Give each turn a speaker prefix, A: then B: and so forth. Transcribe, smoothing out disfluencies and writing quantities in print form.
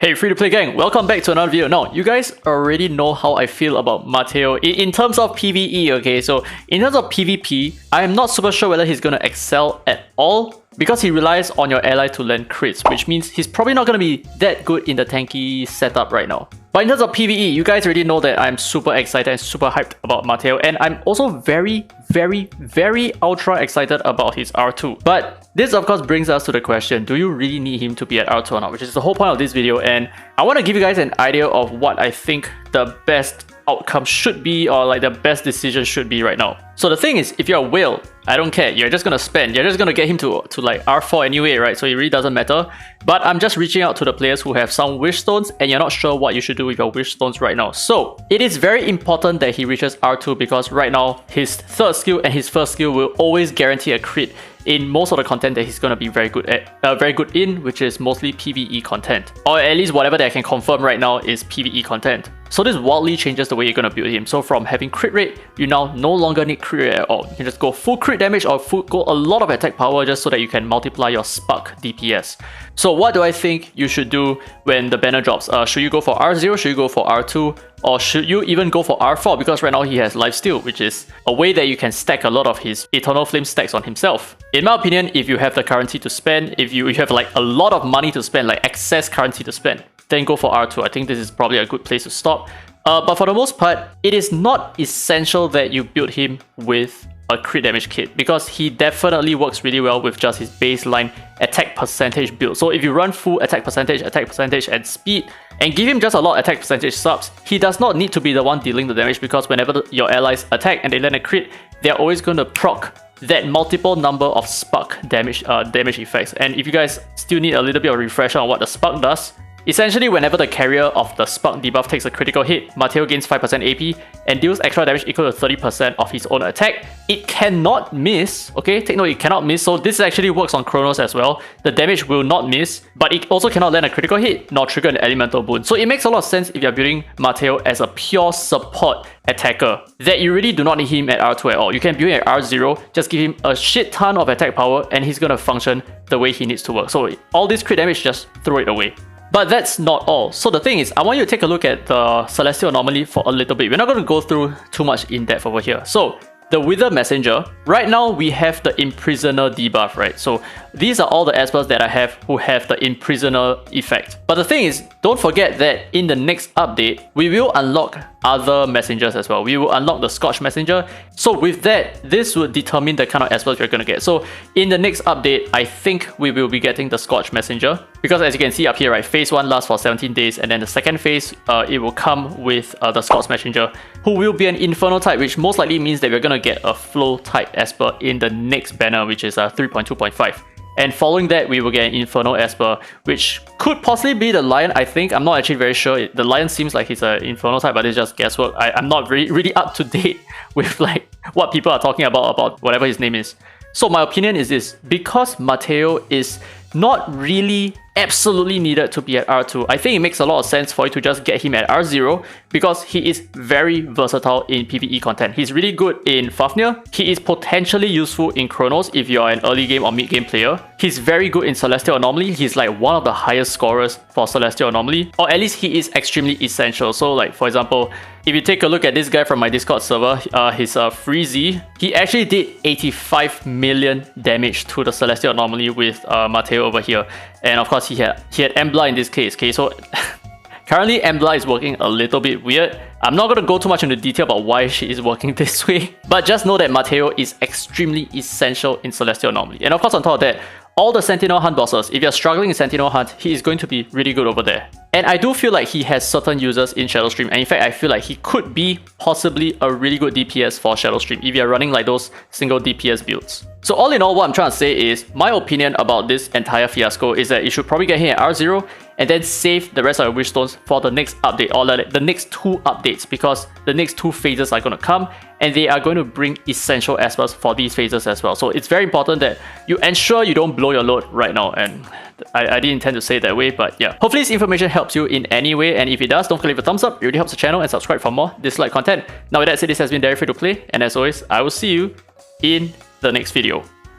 A: Hey free-to-play gang, welcome back to another video. Now, you guys already know how I feel about MATEO in terms of PvE, okay? So, in terms of PvP, I am not super sure whether he's gonna excel at all because he relies on your ally to land crits, which means he's probably not gonna be that good in the tanky setup right now. But in terms of PvE, you guys already know that I'm super excited and super hyped about MATEO, and I'm also very ultra excited about his R2. But this of course brings us to the question, do you really need him to be at R2 or not? Which is the whole point of this video, and I want to give you guys an idea of what I think the best outcome should be, or like the best decision should be right now. So the thing is, if you're a whale, I don't care, you're just gonna spend, you're just gonna get him to like R4 anyway, right? So it really doesn't matter. But I'm just reaching out to the players who have some wish stones and you're not sure what you should do with your wish stones right now. So it is very important that he reaches R2 because right now his third skill and his first skill will always guarantee a crit in most of the content that he's gonna be very good in, which is mostly PvE content. Or at least whatever that I can confirm right now is PvE content. So this wildly changes the way you're gonna build him. So from having crit rate, you now no longer need crit rate at all. You can just go full crit damage or go a lot of attack power just so that you can multiply your spark DPS. So what do I think you should do when the banner drops? Should you go for R0? Should you go for R2? Or should you even go for R4? Because right now he has lifesteal, which is a way that you can stack a lot of his Eternal Flame stacks on himself. In my opinion, if you have the currency to spend, if you have like a lot of money to spend, like excess currency to spend, then go for R2. I think this is probably a good place to stop. But for the most part, it is not essential that you build him with a crit damage kit because he definitely works really well with just his baseline attack percentage build. So if you run full attack percentage, and speed, and give him just a lot of attack percentage subs, he does not need to be the one dealing the damage because whenever your allies attack and they land a crit, they're always going to proc that multiple number of spark damage effects. And if you guys still need a little bit of refresher on what the spark does, essentially, whenever the carrier of the spark debuff takes a critical hit, MATEO gains 5% AP and deals extra damage equal to 30% of his own attack. It cannot miss, okay? Take note, it cannot miss. So this actually works on Chronos as well. The damage will not miss, but it also cannot land a critical hit nor trigger an elemental boon. So it makes a lot of sense if you're building MATEO as a pure support attacker, that you really do not need him at R2 at all. You can build him at R0, just give him a shit ton of attack power and he's gonna function the way he needs to work. So all this crit damage, just throw it away. But that's not all. So the thing is, I want you to take a look at the Celestial Anomaly for a little bit. We're not going to go through too much in depth over here. So the Wither Messenger, right now we have the Imprisoner debuff, right? So these are all the espers that I have who have the Imprisoner effect. But the thing is, don't forget that in the next update, we will unlock other messengers as well. We will unlock the Scorch Messenger. So with that, this would determine the kind of espers you're going to get. So in the next update, I think we will be getting the Scorch Messenger. Because as you can see up here, right, phase 1 lasts for 17 days, and then the second phase, it will come with the Scorch Messenger, who will be an Inferno type, which most likely means that we're going to get a Flow type Esper in the next banner, which is 3.2.5. And following that, we will get an Inferno Esper, which could possibly be the Lion, I think. I'm not actually very sure. The Lion seems like he's an Inferno type, but it's just guesswork. I'm not really up to date with like what people are talking about whatever his name is. So my opinion is this, because MATEO is not really absolutely needed to be at R2, I think it makes a lot of sense for you to just get him at R0 because he is very versatile in PvE content. He's really good in Fafnir. He is potentially useful in Chronos if you're an early game or mid game player. He's very good in Celestial Anomaly. He's like one of the highest scorers for Celestial Anomaly, or at least he is extremely essential. So like for example, if you take a look at this guy from my Discord server, his Freezy, he actually did 85 million damage to the Celestial Anomaly with MATEO over here. And of course, he had Embla in this case. Okay, so currently Embla is working a little bit weird. I'm not going to go too much into detail about why she is working this way, but just know that MATEO is extremely essential in Celestial Anomaly. And of course, on top of that, all the Sentinel Hunt bosses, if you're struggling in Sentinel Hunt, he is going to be really good over there. And I do feel like he has certain users in Shadowstream, and in fact, I feel like he could be possibly a really good DPS for Shadowstream if you're running like those single DPS builds. So all in all, what I'm trying to say is, my opinion about this entire fiasco is that you should probably get him at R0 and then save the rest of your wish stones for the next update, or the next 2 updates, because the next 2 phases are going to come and they are going to bring essential espers for these phases as well. So it's very important that you ensure you don't blow your load right now, and I didn't intend to say it that way, but yeah. Hopefully this information helps you in any way, and if it does, don't forget to leave a thumbs up. It really helps the channel, and subscribe for more Dislyte content. Now with that said, this has been Free to Play, and as always, I will see you in the next video.